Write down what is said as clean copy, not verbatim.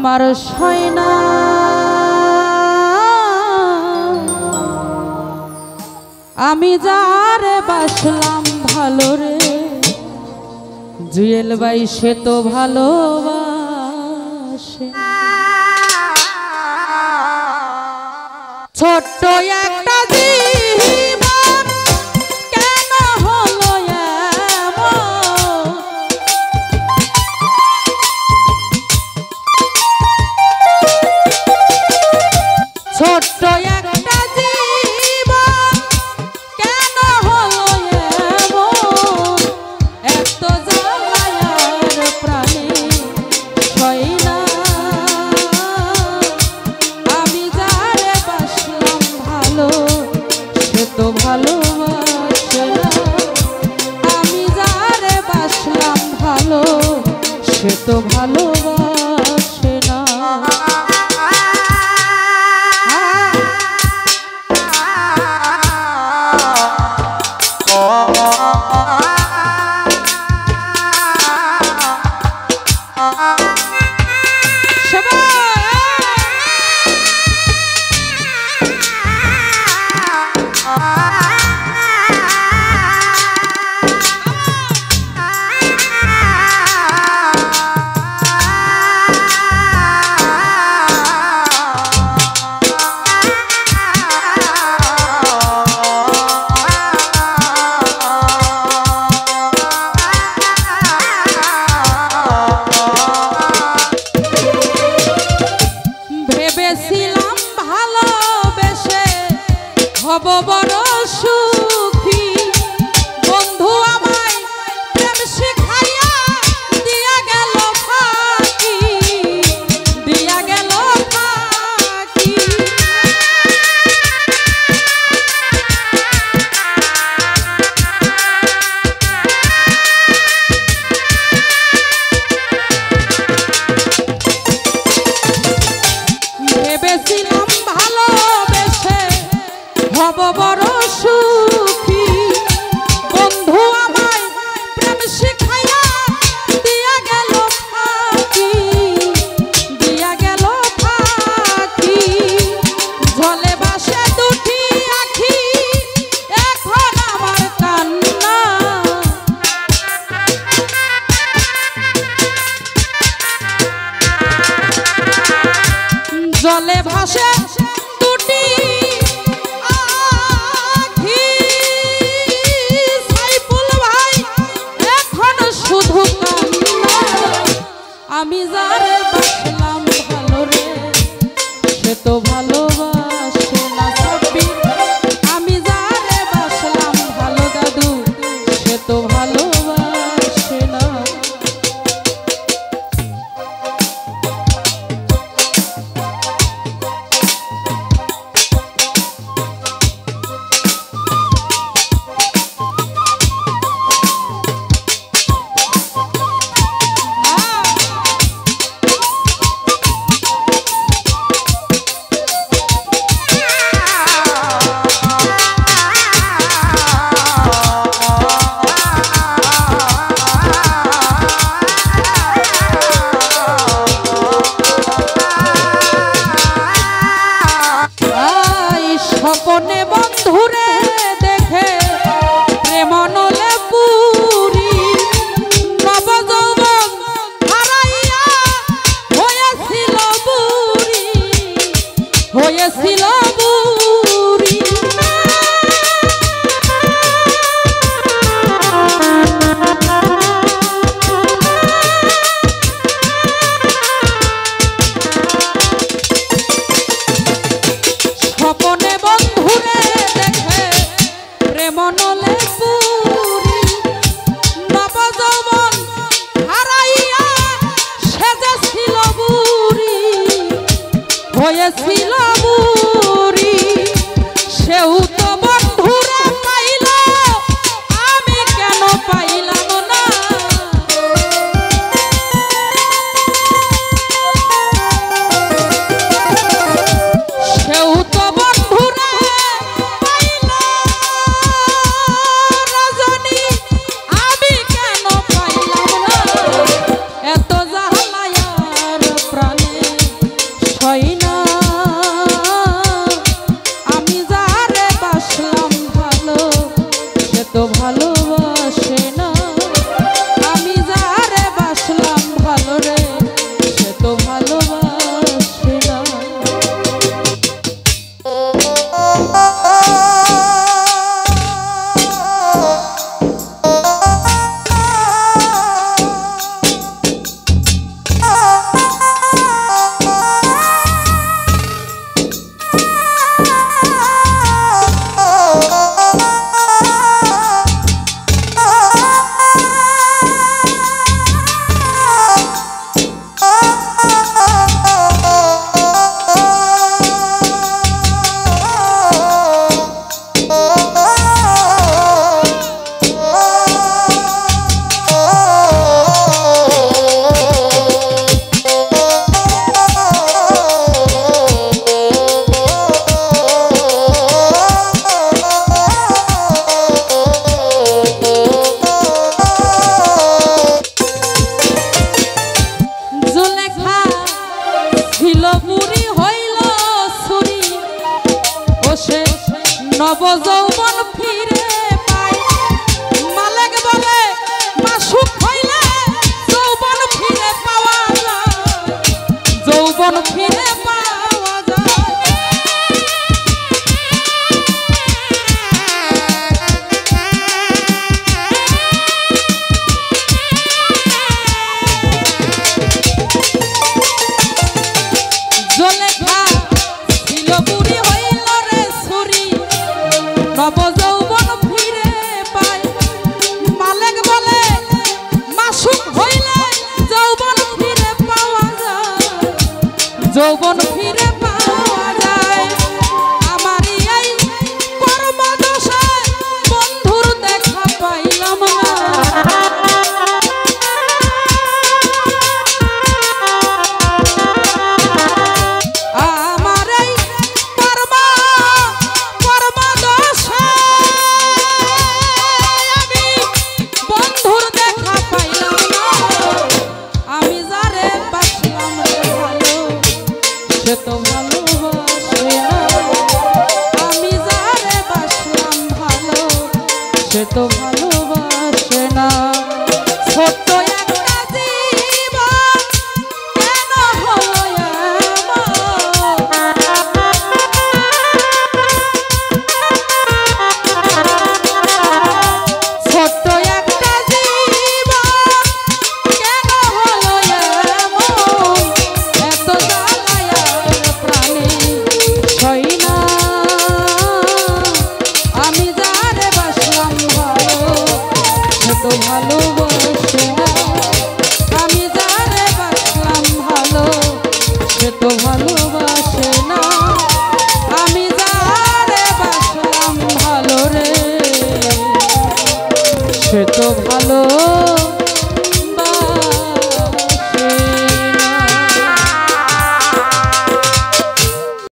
আমার সয়না আমি যারে বাসলাম ভালো রে জুয়েল ভাই সে তো ভালোবাসে ছোট্ট একটা জীবন কেন হলো এমন ছোট্ট একটা জীবন কেন হলো এমন এত জ্বালায়ার প্রাণে সয় না আমি যারে বাসলাম ভালো সে তো ভালোবাসে না আমি যারে বাসলাম ভালো সে তো ভালোবাসে না ভেবেছিলাম ভালোবেসে হব বড় সুখী বন্ধু আমায় প্রেম শিখাইয়া দিয়া গেল ফাঁকি দিয়া গেল ফাঁকি ভেবেছিলাম ভালোবেসে হব বড় সুখী বন্ধু আমায় প্রেম শিখাইয়া দিয়া গেল ফাঁকি দিয়া গেল ফাঁকি জলে ভাসে দুটি আখি এখন আমার কান্না জলে ভাসে দুটি আখি সাইফুল ভাই এখন শুধু কান্না আমি যারে বাসলাম ভালো রে সে তো ভালোবাসে না সাব্বির আমি যারে বাসলাম ভালো দাদু সে তো ভালোবাসে না স্বপনে বন্ধুরে দেখে প্রেম নলে পুরি নবযৌবন হারাইয়া হয়েছিল বুড়ি হয়েছিল বুড়ি স্বপনে বন্ধুরে দেখে প্রেম নলে পুরি নবযৌবন হারাইয়া সেজেছিল বুড়ি হয়েছিল বুড়ি সেও তো বন্ধুরে পাইল আমি কেন পাইলাম না সেও তো বন্ধুরে পাইল রজনী আমি কেন পাইলাম না এত জ্বালায়ার প্রাণে নব যৌবন ফিরে পাই মালিক বলে মাসুক হইলে যৌবন ফিরে পাওয়া যায় যৌবন ফিরে পাওয়া যায় জলেখা ছিল বুড়ি হইল রে ছুরি নব যৌবন ফিরে পায় মালিক বলে মাসুক হইলে যৌবন ফিরে পাওয়া যায় যৌবন ফিরে পাওয়া যায় আমারই এই কর্মদশায় বন্ধুর দেখা পাইলাম না সে তো ভালোবাসে না আমি যারে বাসলাম ভালো সে তো ভালোবাসে না ছোট্ট একটা জীবন কেন হলো ছোট্ট একটা জীবন কেন হলো এত আমি যারে বাসলাম ভালো সে তো ভালোবাসে।